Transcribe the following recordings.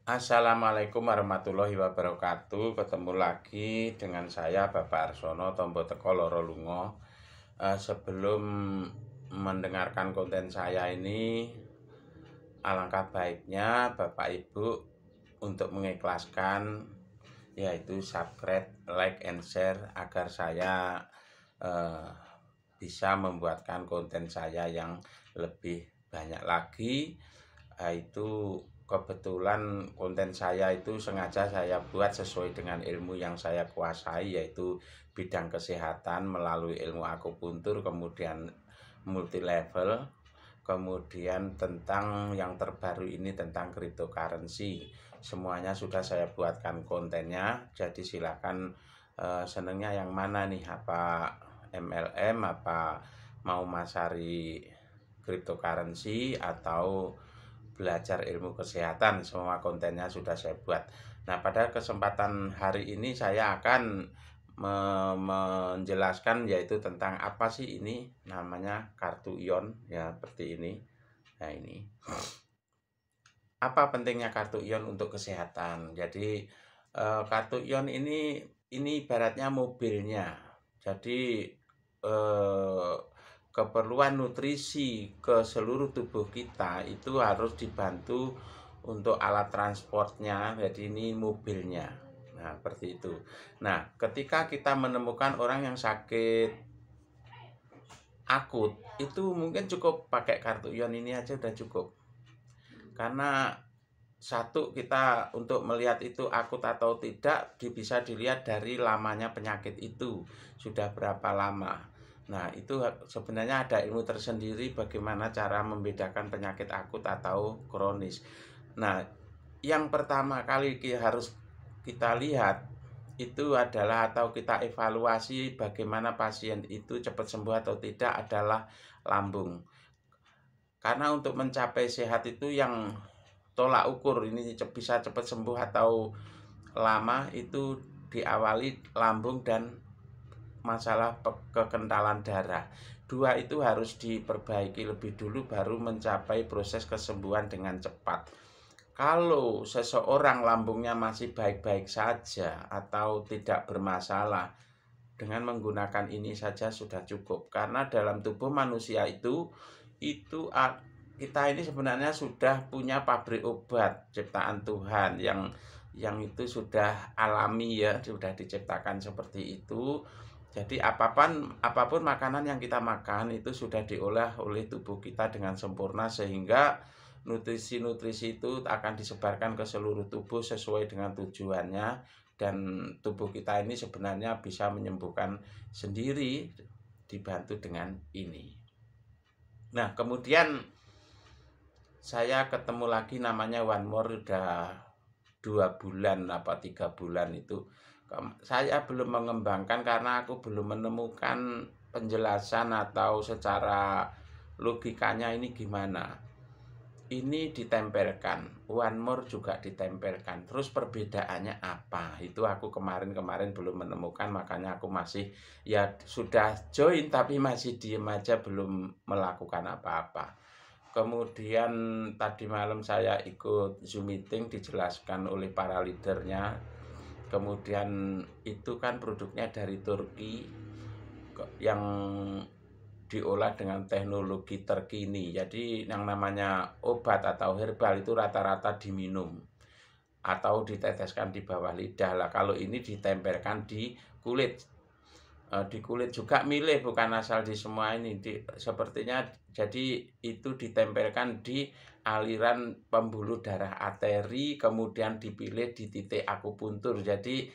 Assalamualaikum warahmatullahi wabarakatuh. Ketemu lagi dengan saya Bapak Arsono Tombo Teko Loro Lungo. Sebelum mendengarkan konten saya ini, alangkah baiknya Bapak Ibu untuk mengikhlaskan, yaitu subscribe, like, and share agar saya eh, bisa membuatkan konten saya yang lebih banyak lagi. Itu kebetulan konten saya itu sengaja saya buat sesuai dengan ilmu yang saya kuasai, yaitu bidang kesehatan melalui ilmu akupuntur, kemudian multi level, kemudian tentang yang terbaru ini tentang cryptocurrency. Semuanya sudah saya buatkan kontennya, jadi silakan senengnya yang mana nih, apa MLM, apa mau masari cryptocurrency, atau belajar ilmu kesehatan. Semua kontennya sudah saya buat. Nah, pada kesempatan hari ini saya akan menjelaskan, yaitu tentang apa sih ini namanya kartu ion, ya seperti ini. Nah, ini apa pentingnya kartu ion untuk kesehatan. Jadi kartu ion ini ibaratnya mobilnya. Jadi eh, keperluan nutrisi ke seluruh tubuh kita itu harus dibantu untuk alat transportnya. Jadi ini mobilnya. Nah, seperti itu. Nah, ketika kita menemukan orang yang sakit akut, itu mungkin cukup pakai kartu ion ini aja udah cukup. Karena satu, kita untuk melihat itu akut atau tidak bisa dilihat dari lamanya penyakit itu, sudah berapa lama. Nah, itu sebenarnya ada ilmu tersendiri bagaimana cara membedakan penyakit akut atau kronis. Nah, yang pertama kali harus kita lihat itu adalah, atau kita evaluasi bagaimana pasien itu cepat sembuh atau tidak, adalah lambung. Karena untuk mencapai sehat itu yang tolak ukur ini bisa cepat sembuh atau lama itu diawali lambung dan masalah kekentalan darah. Dua itu harus diperbaiki lebih dulu baru mencapai proses kesembuhan dengan cepat. Kalau seseorang lambungnya masih baik-baik saja atau tidak bermasalah, dengan menggunakan ini saja sudah cukup. Karena dalam tubuh manusia itu kita ini sebenarnya sudah punya pabrik obat ciptaan Tuhan yang itu sudah alami, ya, sudah diciptakan seperti itu. Jadi apapun makanan yang kita makan itu sudah diolah oleh tubuh kita dengan sempurna, sehingga nutrisi-nutrisi itu akan disebarkan ke seluruh tubuh sesuai dengan tujuannya, dan tubuh kita ini sebenarnya bisa menyembuhkan sendiri dibantu dengan ini. Nah, kemudian saya ketemu lagi namanya One More, udah 2 bulan apa 3 bulan itu. Saya belum mengembangkan karena aku belum menemukan penjelasan atau secara logikanya ini gimana. Ini ditempelkan, One More juga ditempelkan. Terus perbedaannya apa? Itu aku kemarin belum menemukan, makanya aku masih, ya sudah join tapi masih diem aja, belum melakukan apa-apa. Kemudian tadi malam saya ikut Zoom meeting, dijelaskan oleh para leadernya. Kemudian itu kan produknya dari Turki yang diolah dengan teknologi terkini. Jadi yang namanya obat atau herbal itu rata-rata diminum atau diteteskan di bawah lidah. Lah, kalau ini ditempelkan di kulit. Di kulit juga milih, bukan asal di semua ini. Sepertinya jadi itu ditempelkan di aliran pembuluh darah arteri, kemudian dipilih di titik akupuntur. Jadi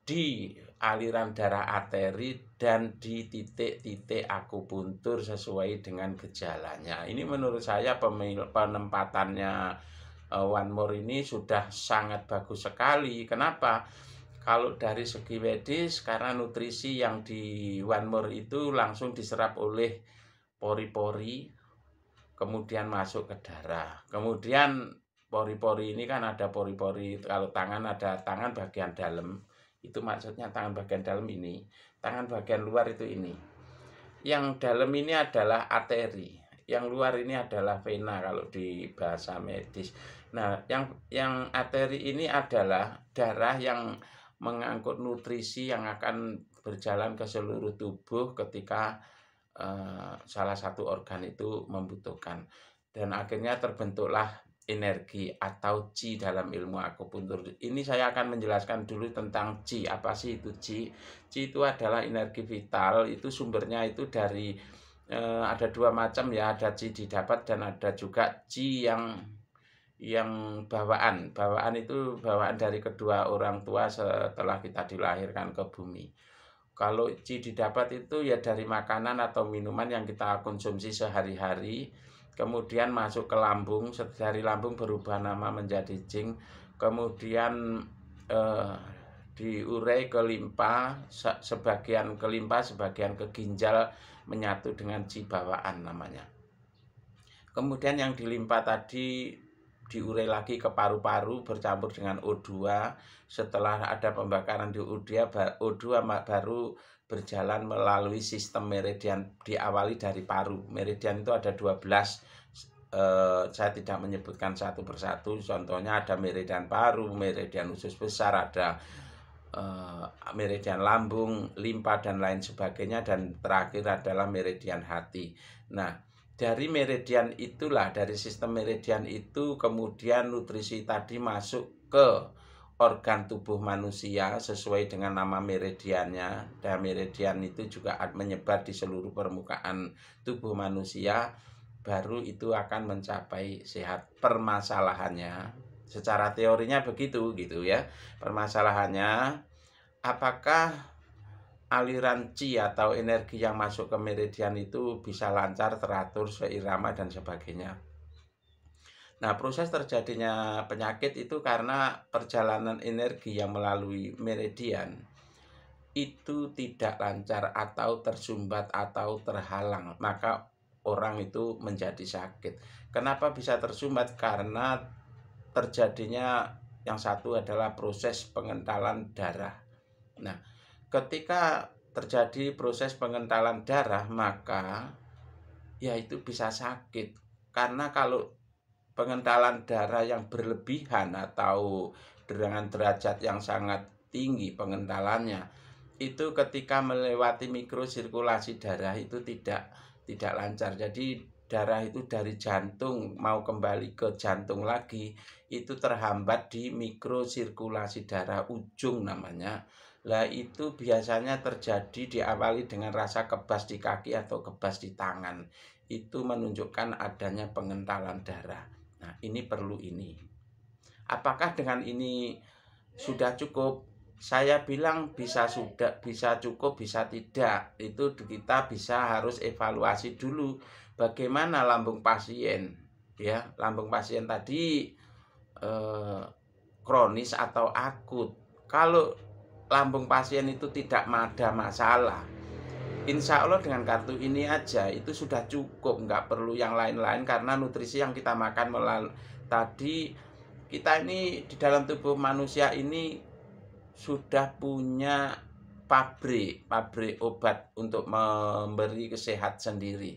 di aliran darah arteri dan di titik-titik akupuntur sesuai dengan gejalanya. Ini menurut saya penempatannya One More ini sudah sangat bagus sekali. Kenapa? Kalau dari segi medis, karena nutrisi yang di One More itu langsung diserap oleh pori-pori, kemudian masuk ke darah. Kemudian pori-pori ini kan ada pori-pori, kalau tangan ada tangan bagian dalam, itu maksudnya tangan bagian dalam ini. Tangan bagian luar itu ini. Yang dalam ini adalah arteri. yang luar ini adalah vena kalau di bahasa medis. Nah, yang arteri ini adalah darah yang mengangkut nutrisi yang akan berjalan ke seluruh tubuh ketika salah satu organ itu membutuhkan. Dan akhirnya terbentuklah energi atau chi dalam ilmu akupuntur. Ini saya akan menjelaskan dulu tentang chi. Apa sih itu chi? Chi itu adalah energi vital, itu sumbernya itu dari ada dua macam ya, ada chi didapat dan ada juga chi yang bawaan. Bawaan itu bawaan dari kedua orang tua setelah kita dilahirkan ke bumi. Kalau chi didapat itu ya dari makanan atau minuman yang kita konsumsi sehari-hari, kemudian masuk ke lambung, dari lambung berubah nama menjadi jing, kemudian diurai ke limpa, sebagian ke limpa, sebagian ke ginjal, menyatu dengan chi bawaan namanya. Kemudian yang dilimpa tadi diurai lagi ke paru-paru bercampur dengan O2. Setelah ada pembakaran di O2 baru berjalan melalui sistem meridian, diawali dari paru. Meridian itu ada 12. Saya tidak menyebutkan satu persatu. Contohnya ada meridian paru, meridian usus besar, ada meridian lambung, limpa dan lain sebagainya, dan terakhir adalah meridian hati. Nah, dari meridian itulah, dari sistem meridian itu kemudian nutrisi tadi masuk ke organ tubuh manusia sesuai dengan nama meridiannya. Dan meridian itu juga menyebar di seluruh permukaan tubuh manusia, baru itu akan mencapai sehat. Permasalahannya secara teorinya begitu gitu ya. Permasalahannya, apakah aliran chi atau energi yang masuk ke meridian itu bisa lancar, teratur, seirama dan sebagainya. Nah, proses terjadinya penyakit itu karena perjalanan energi yang melalui meridian itu tidak lancar atau tersumbat atau terhalang, maka orang itu menjadi sakit. Kenapa bisa tersumbat? Karena terjadinya yang satu adalah proses pengentalan darah. Nah, ketika terjadi proses pengentalan darah, maka ya itu bisa sakit. Karena kalau pengentalan darah yang berlebihan atau dengan derajat yang sangat tinggi pengentalannya, itu ketika melewati mikrosirkulasi darah itu tidak lancar. Jadi darah itu dari jantung mau kembali ke jantung lagi itu terhambat di mikrosirkulasi darah ujung namanya. Lah itu biasanya terjadi diawali dengan rasa kebas di kaki atau kebas di tangan. Itu menunjukkan adanya pengentalan darah. Nah, ini perlu ini. Apakah dengan ini sudah cukup? Saya bilang bisa cukup, bisa tidak. Itu kita bisa harus evaluasi dulu bagaimana lambung pasien. Ya, lambung pasien tadi kronis atau akut. Kalau lambung pasien itu tidak ada masalah, insya Allah dengan kartu ini aja itu sudah cukup, nggak perlu yang lain-lain. Karena nutrisi yang kita makan melalui tadi, kita ini di dalam tubuh manusia ini sudah punya pabrik obat untuk memberi kesehat sendiri.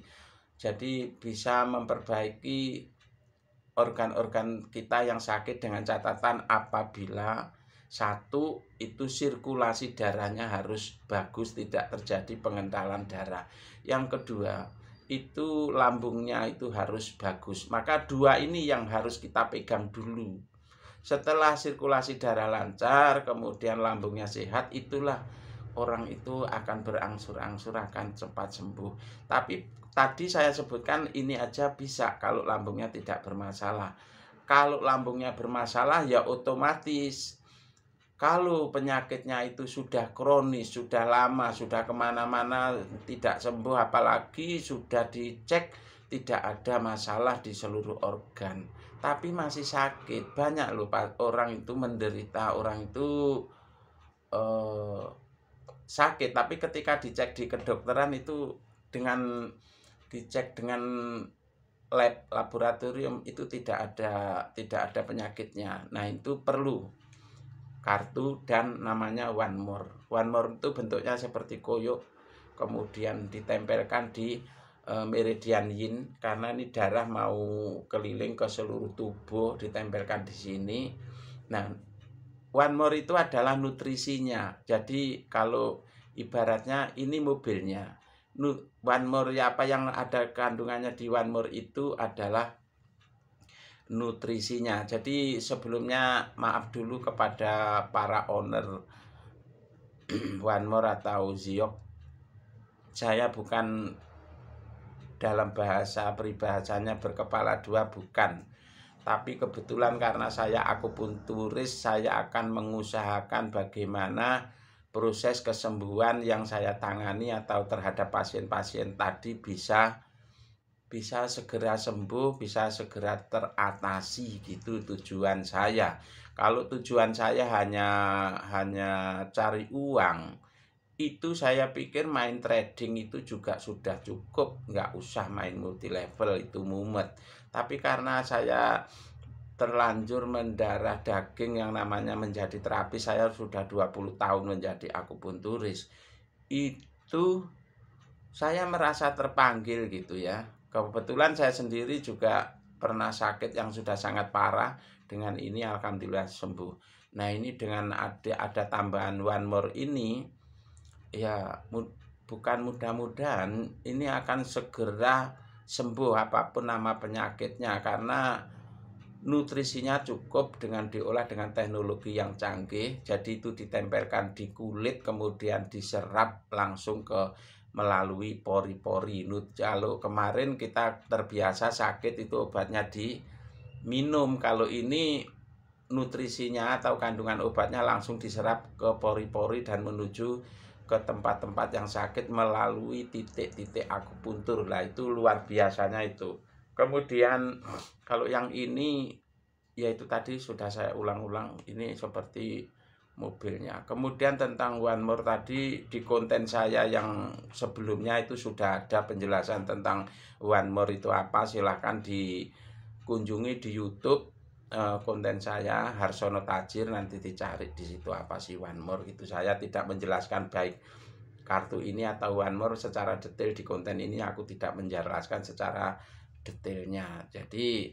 Jadi bisa memperbaiki organ-organ kita yang sakit dengan catatan apabila satu, itu sirkulasi darahnya harus bagus, tidak terjadi pengentalan darah. Yang kedua, itu lambungnya itu harus bagus. Maka dua ini yang harus kita pegang dulu. Setelah sirkulasi darah lancar, kemudian lambungnya sehat, itulah orang itu akan berangsur-angsur akan cepat sembuh. Tapi tadi saya sebutkan ini aja bisa kalau lambungnya tidak bermasalah. Kalau lambungnya bermasalah ya otomatis, kalau penyakitnya itu sudah kronis, sudah lama, sudah kemana-mana tidak sembuh, apalagi sudah dicek tidak ada masalah di seluruh organ, tapi masih sakit. Banyak loh orang itu menderita, orang itu sakit, tapi ketika dicek di kedokteran itu dengan dicek dengan laboratorium itu tidak ada penyakitnya. Nah, itu perlu kartu dan namanya one more. One more itu bentuknya seperti koyok, kemudian ditempelkan di meridian yin, karena ini darah mau keliling ke seluruh tubuh, ditempelkan di sini. Nah, one more itu adalah nutrisinya. Jadi kalau ibaratnya ini mobilnya, one more ya, apa yang ada kandungannya di one more itu adalah nutrisinya. Jadi sebelumnya maaf dulu kepada para owner one more atau Ziok, saya bukan dalam bahasa peribahasanya berkepala dua, bukan. Tapi kebetulan karena saya akupunturis, saya akan mengusahakan bagaimana proses kesembuhan yang saya tangani atau terhadap pasien-pasien tadi bisa segera sembuh, bisa segera teratasi, gitu tujuan saya. Kalau tujuan saya hanya cari uang, itu saya pikir main trading itu juga sudah cukup, nggak usah main multi level, itu mumet. Tapi karena saya terlanjur mendarah daging yang namanya menjadi terapis, saya sudah 20 tahun menjadi akupunturis, itu saya merasa terpanggil gitu ya. Kebetulan saya sendiri juga pernah sakit yang sudah sangat parah, dengan ini alhamdulillah sembuh. Nah, ini dengan ada tambahan one more ini, ya bukan mudah-mudahan ini akan segera sembuh apapun nama penyakitnya, karena nutrisinya cukup dengan diolah dengan teknologi yang canggih. Jadi itu ditempelkan di kulit, kemudian diserap langsung ke melalui pori-pori. Kalau kemarin kita terbiasa sakit itu obatnya diminum, kalau ini nutrisinya atau kandungan obatnya langsung diserap ke pori-pori dan menuju ke tempat-tempat yang sakit melalui titik-titik akupuntur. Lah itu luar biasanya itu. Kemudian kalau yang ini, yaitu tadi sudah saya ulang-ulang, ini seperti mobilnya. Kemudian tentang one more tadi, di konten saya yang sebelumnya itu sudah ada penjelasan tentang one more itu apa. Silahkan dikunjungi di YouTube konten saya Harsono Tajir, nanti dicari di situ apa sih one more. Itu saya tidak menjelaskan baik kartu ini atau one more secara detail di konten ini, aku tidak menjelaskan secara detailnya. Jadi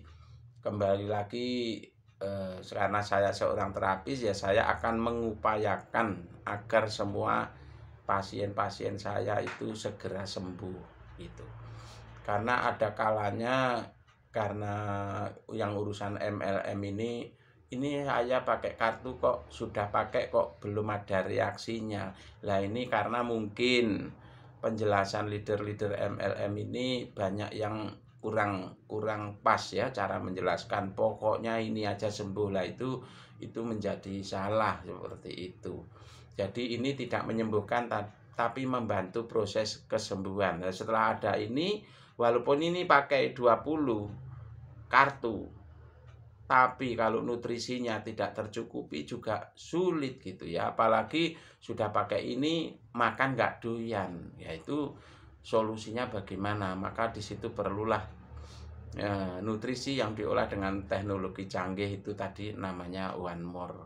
kembali lagi, karena saya seorang terapis, ya saya akan mengupayakan agar semua pasien-pasien saya itu segera sembuh gitu. Karena ada kalanya, karena yang urusan MLM ini saya pakai kartu kok sudah pakai kok belum ada reaksinya. Lah ini karena mungkin penjelasan leader-leader MLM ini banyak yang kurang pas ya cara menjelaskan. Pokoknya ini aja sembuh, lah itu menjadi salah seperti itu. Jadi ini tidak menyembuhkan tapi membantu proses kesembuhan. Nah, setelah ada ini, walaupun ini pakai 20 kartu, tapi kalau nutrisinya tidak tercukupi juga sulit gitu ya. Apalagi sudah pakai ini makan nggak doyan, yaitu solusinya bagaimana. Maka di situ perlulah nutrisi yang diolah dengan teknologi canggih itu tadi, namanya one more.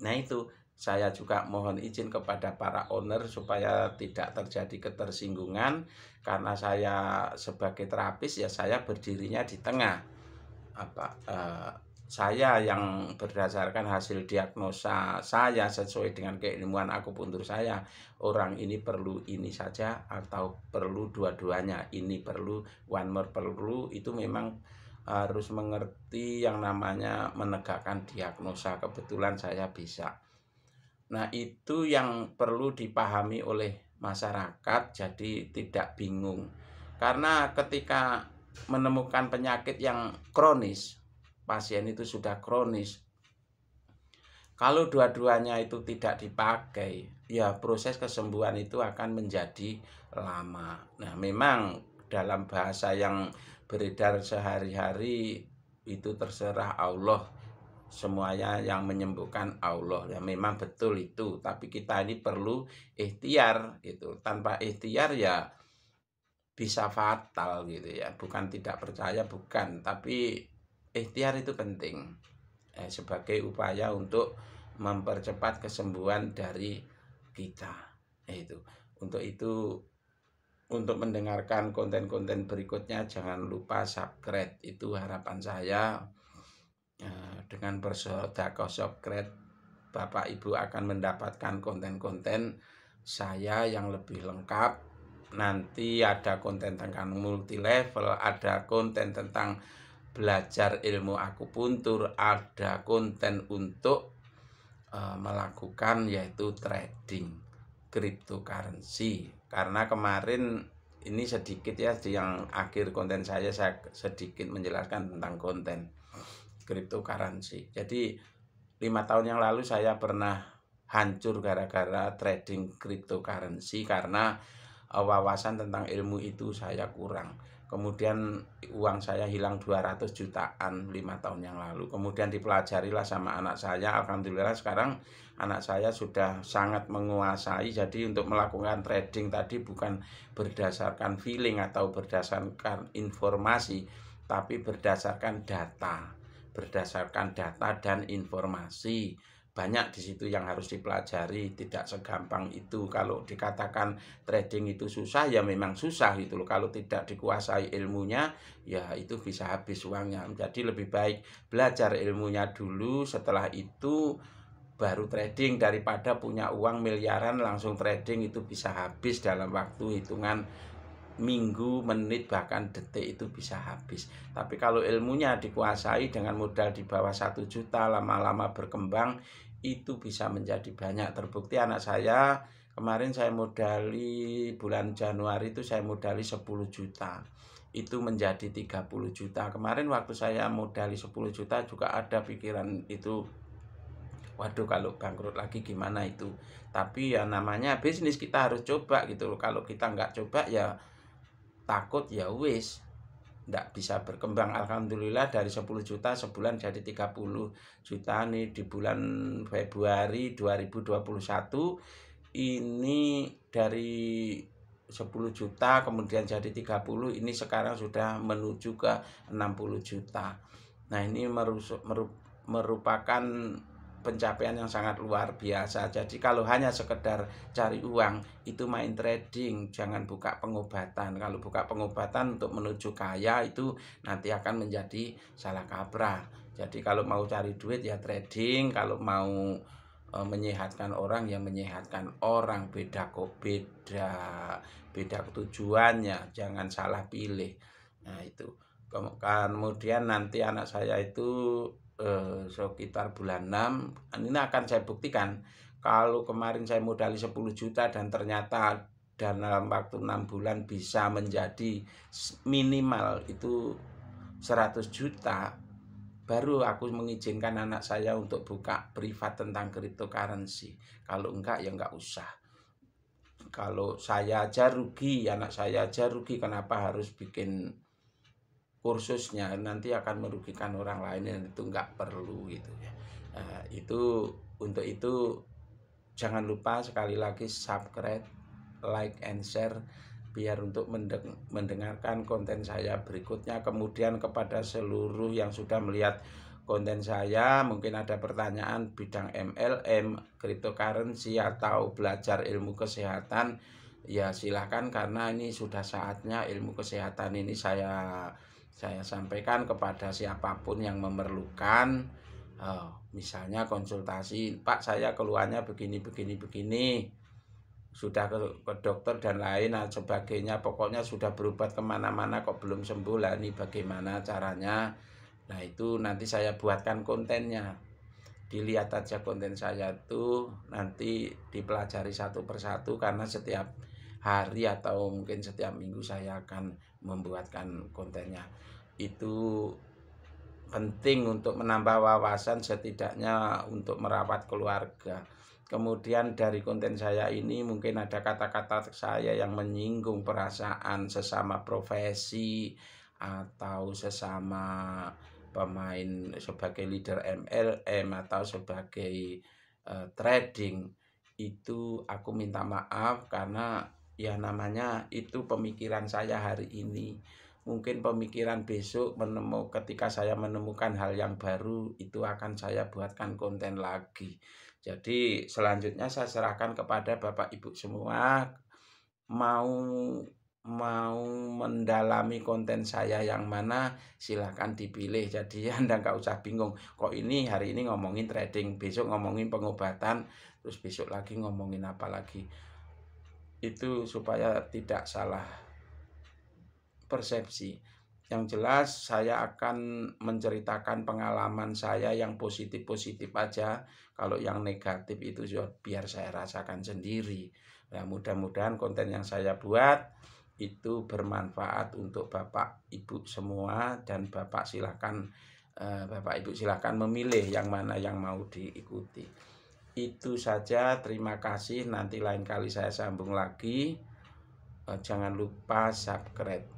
Nah itu saya juga mohon izin kepada para owner supaya tidak terjadi ketersinggungan, karena saya sebagai terapis ya saya berdirinya di tengah. Saya yang berdasarkan hasil diagnosa saya sesuai dengan keilmuan akupuntur saya, orang ini perlu ini saja atau perlu dua-duanya, ini perlu, one more perlu, itu memang harus mengerti yang namanya menegakkan diagnosa. Kebetulan saya bisa. Nah itu yang perlu dipahami oleh masyarakat, jadi tidak bingung. Karena ketika menemukan penyakit yang kronis, pasien itu sudah kronis, kalau dua-duanya itu tidak dipakai, ya proses kesembuhan itu akan menjadi lama. Nah memang dalam bahasa yang beredar sehari-hari itu terserah Allah, semuanya yang menyembuhkan Allah. Ya memang betul itu, tapi kita ini perlu ikhtiar gitu. Tanpa ikhtiar ya bisa fatal gitu ya. Bukan tidak percaya, bukan, tapi ikhtiar itu penting sebagai upaya untuk mempercepat kesembuhan dari kita. Itu untuk itu untuk mendengarkan konten-konten berikutnya jangan lupa subscribe, itu harapan saya. Dengan bersedekah subscribe, Bapak Ibu akan mendapatkan konten-konten saya yang lebih lengkap. Nanti ada konten tentang multi level, ada konten tentang belajar ilmu akupuntur, ada konten untuk melakukan yaitu trading cryptocurrency. Karena kemarin ini sedikit ya, di yang akhir konten saya sedikit menjelaskan tentang konten cryptocurrency. Jadi 5 tahun yang lalu saya pernah hancur gara-gara trading cryptocurrency karena wawasan tentang ilmu itu saya kurang. Kemudian uang saya hilang 200 jutaan 5 tahun yang lalu. Kemudian dipelajarilah sama anak saya. Alhamdulillah sekarang anak saya sudah sangat menguasai. Jadi untuk melakukan trading tadi bukan berdasarkan feeling atau berdasarkan informasi, tapi berdasarkan data. Berdasarkan data dan informasi. Banyak di situ yang harus dipelajari, tidak segampang itu. Kalau dikatakan trading itu susah, ya memang susah gitu loh. Kalau tidak dikuasai ilmunya, ya itu bisa habis uangnya. Jadi lebih baik belajar ilmunya dulu, setelah itu baru trading, daripada punya uang miliaran langsung trading, itu bisa habis dalam waktu hitungan minggu, menit, bahkan detik itu bisa habis. Tapi kalau ilmunya dikuasai dengan modal di bawah 1 juta, lama-lama berkembang, itu bisa menjadi banyak. Terbukti anak saya kemarin saya modali bulan Januari itu saya modali 10 juta. Itu menjadi 30 juta. Kemarin waktu saya modali 10 juta juga ada pikiran itu, waduh kalau bangkrut lagi gimana itu. Tapi ya namanya bisnis, kita harus coba gitu loh. Kalau kita nggak coba ya takut, ya wis nggak bisa berkembang. Alhamdulillah dari 10 juta sebulan jadi 30 juta nih di bulan Februari 2021 ini. Dari 10 juta kemudian jadi 30, ini sekarang sudah menuju ke 60 juta. Nah ini merupakan pencapaian yang sangat luar biasa. Jadi kalau hanya sekedar cari uang, itu main trading, jangan buka pengobatan. Kalau buka pengobatan untuk menuju kaya, itu nanti akan menjadi salah kaprah. Jadi kalau mau cari duit ya trading, kalau mau menyehatkan orang ya menyehatkan orang. Beda kok, beda tujuannya, jangan salah pilih. Nah itu kemudian nanti anak saya itu sekitar bulan 6 ini akan saya buktikan. Kalau kemarin saya modali 10 juta dan ternyata dalam waktu 6 bulan bisa menjadi minimal itu 100 juta, baru aku mengizinkan anak saya untuk buka privat tentang cryptocurrency. Kalau enggak ya enggak usah. Kalau saya aja rugi, anak saya aja rugi, kenapa harus bikin kursusnya? Nanti akan merugikan orang lain, dan itu nggak perlu gitu ya. Nah, itu untuk itu jangan lupa sekali lagi subscribe, like and share biar untuk mendengarkan konten saya berikutnya. Kemudian kepada seluruh yang sudah melihat konten saya, mungkin ada pertanyaan bidang MLM, cryptocurrency, atau belajar ilmu kesehatan, ya silakan, karena ini sudah saatnya ilmu kesehatan ini saya sampaikan kepada siapapun yang memerlukan. Misalnya konsultasi, Pak saya keluhannya begini, sudah ke dokter dan lain sebagainya, pokoknya sudah berobat kemana-mana kok belum sembuh, lah ini bagaimana caranya. Nah itu nanti saya buatkan kontennya, dilihat aja konten saya itu, nanti dipelajari satu persatu, karena setiap hari atau mungkin setiap minggu saya akan membuatkan kontennya. Itu penting untuk menambah wawasan, setidaknya untuk merawat keluarga. Kemudian dari konten saya ini mungkin ada kata-kata saya yang menyinggung perasaan sesama profesi atau sesama pemain, sebagai leader MLM atau sebagai trading. Itu aku minta maaf, karena ya namanya itu pemikiran saya hari ini. Mungkin pemikiran besok ketika saya menemukan hal yang baru, itu akan saya buatkan konten lagi. Jadi selanjutnya saya serahkan kepada Bapak Ibu semua, mau mau mendalami konten saya yang mana, silahkan dipilih. Jadi Anda nggak usah bingung, kok ini hari ini ngomongin trading, besok ngomongin pengobatan, terus besok lagi ngomongin apa lagi. Itu supaya tidak salah persepsi. Yang jelas saya akan menceritakan pengalaman saya yang positif-positif aja. Kalau yang negatif itu biar saya rasakan sendiri. Nah, mudah-mudahan konten yang saya buat itu bermanfaat untuk Bapak Ibu semua, dan Bapak Ibu silakan memilih yang mana yang mau diikuti. Itu saja, terima kasih. Nanti lain kali saya sambung lagi. Jangan lupa subscribe.